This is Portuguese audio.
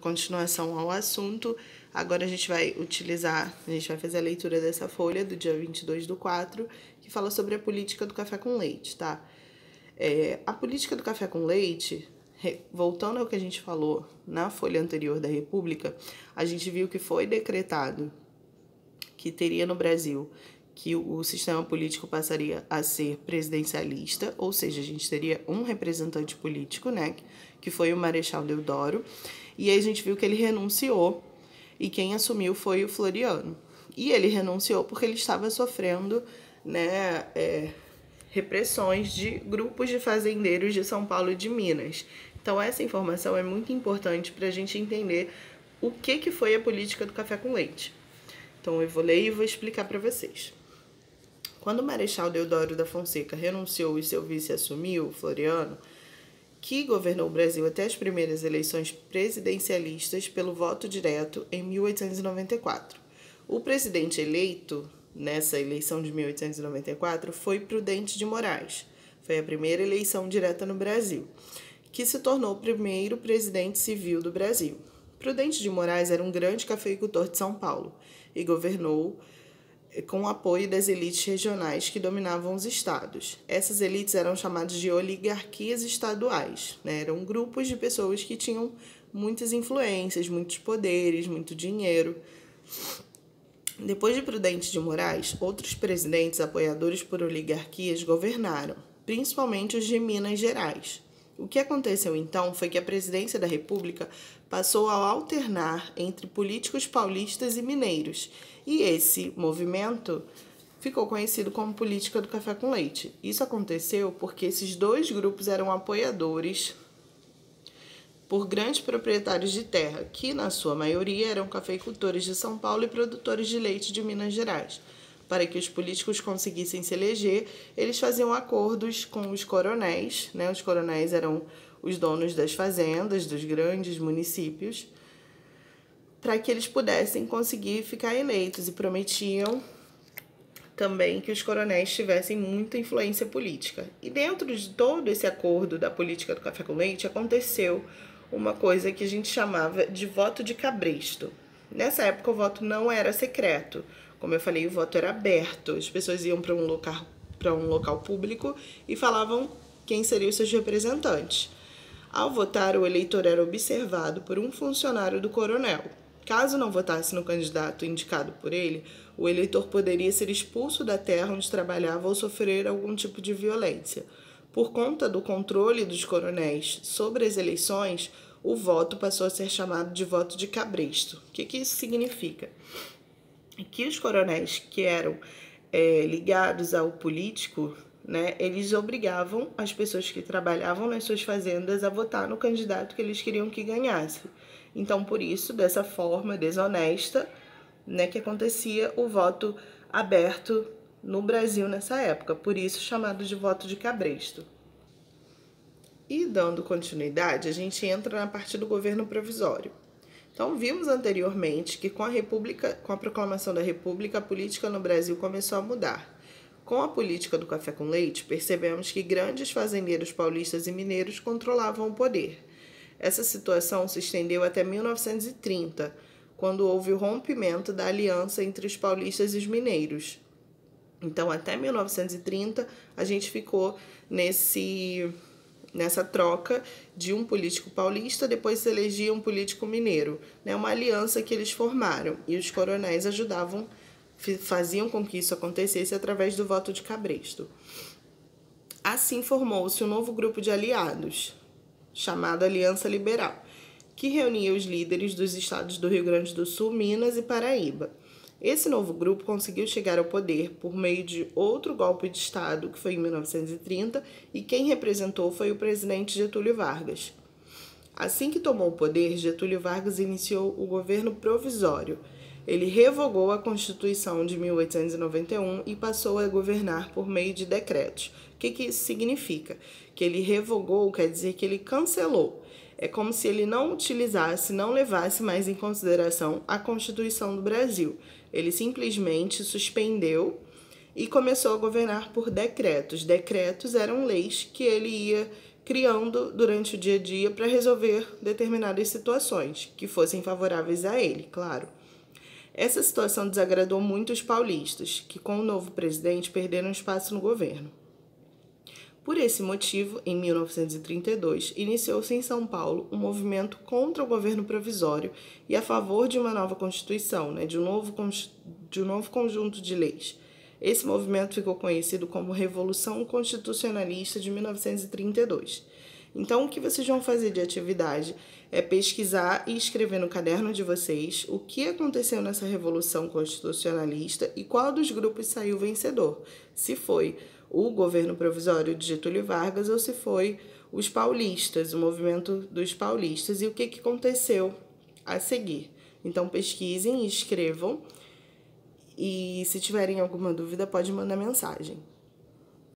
continuação ao assunto, agora a gente vai fazer a leitura dessa folha do dia 22/4, que fala sobre a política do café com leite, tá? A política do café com leite, voltando ao que a gente falou na folha anterior da República, a gente viu que foi decretado que teria no Brasil que o sistema político passaria a ser presidencialista, ou seja, a gente teria um representante político, né, que foi o Marechal Deodoro, e aí a gente viu que ele renunciou, e quem assumiu foi o Floriano. E ele renunciou porque ele estava sofrendo, né, repressões de grupos de fazendeiros de São Paulo e de Minas. Então essa informação é muito importante para a gente entender o que foi a política do café com leite. Então eu vou ler e vou explicar para vocês. Quando o Marechal Deodoro da Fonseca renunciou e seu vice assumiu, Floriano, que governou o Brasil até as primeiras eleições presidencialistas pelo voto direto em 1894. O presidente eleito nessa eleição de 1894 foi Prudente de Moraes. Foi a primeira eleição direta no Brasil, que se tornou o primeiro presidente civil do Brasil. Prudente de Moraes era um grande cafeicultor de São Paulo e governou com o apoio das elites regionais que dominavam os estados. Essas elites eram chamadas de oligarquias estaduais, né? Eram grupos de pessoas que tinham muitas influências, muitos poderes, muito dinheiro. Depois de Prudente de Moraes, outros presidentes apoiadores por oligarquias governaram, principalmente os de Minas Gerais. O que aconteceu então foi que a presidência da República passou a alternar entre políticos paulistas e mineiros, e esse movimento ficou conhecido como política do café com leite. Isso aconteceu porque esses dois grupos eram apoiadores por grandes proprietários de terra, que na sua maioria eram cafeicultores de São Paulo e produtores de leite de Minas Gerais. Para que os políticos conseguissem se eleger, eles faziam acordos com os coronéis, né? Os coronéis eram os donos das fazendas, dos grandes municípios, para que eles pudessem conseguir ficar eleitos, e prometiam também que os coronéis tivessem muita influência política. E dentro de todo esse acordo da política do café com leite, aconteceu uma coisa que a gente chamava de voto de cabresto. Nessa época, o voto não era secreto. Como eu falei, o voto era aberto. As pessoas iam para um local público e falavam quem seriam os seus representantes. Ao votar, o eleitor era observado por um funcionário do coronel. Caso não votasse no candidato indicado por ele, o eleitor poderia ser expulso da terra onde trabalhava ou sofrer algum tipo de violência. Por conta do controle dos coronéis sobre as eleições, o voto passou a ser chamado de voto de cabresto. O que isso significa? Que os coronéis que eram ligados ao político, né, eles obrigavam as pessoas que trabalhavam nas suas fazendas a votar no candidato que eles queriam que ganhasse. Então, por isso, dessa forma desonesta, né, que acontecia o voto aberto no Brasil nessa época, por isso chamado de voto de cabresto. E dando continuidade, a gente entra na parte do governo provisório. Então, vimos anteriormente que com a proclamação da República, a política no Brasil começou a mudar. Com a política do café com leite, percebemos que grandes fazendeiros paulistas e mineiros controlavam o poder. Essa situação se estendeu até 1930, quando houve o rompimento da aliança entre os paulistas e os mineiros. Então, até 1930, a gente ficou nessa troca de um político paulista, depois se elegia um político mineiro, né? Uma aliança que eles formaram, e os coronéis faziam com que isso acontecesse através do voto de cabresto. Assim formou-se um novo grupo de aliados, chamado Aliança Liberal, que reunia os líderes dos estados do Rio Grande do Sul, Minas e Paraíba. Esse novo grupo conseguiu chegar ao poder por meio de outro golpe de Estado, que foi em 1930, e quem representou foi o presidente Getúlio Vargas. Assim que tomou o poder, Getúlio Vargas iniciou o governo provisório. Ele revogou a Constituição de 1891 e passou a governar por meio de decretos. O que isso significa? Que ele revogou quer dizer que ele cancelou. É como se ele não utilizasse, não levasse mais em consideração a Constituição do Brasil. Ele simplesmente suspendeu e começou a governar por decretos. Decretos eram leis que ele ia criando durante o dia a dia para resolver determinadas situações que fossem favoráveis a ele, claro. Essa situação desagradou muito os paulistas, que com o novo presidente perderam espaço no governo. Por esse motivo, em 1932, iniciou-se em São Paulo um movimento contra o governo provisório e a favor de uma nova Constituição, de um novo conjunto de leis. Esse movimento ficou conhecido como Revolução Constitucionalista de 1932. Então, o que vocês vão fazer de atividade é pesquisar e escrever no caderno de vocês o que aconteceu nessa Revolução Constitucionalista e qual dos grupos saiu vencedor. Se foi o governo provisório de Getúlio Vargas ou se foi os paulistas, o movimento dos paulistas, e o que aconteceu a seguir. Então, pesquisem e escrevam, e se tiverem alguma dúvida, pode mandar mensagem.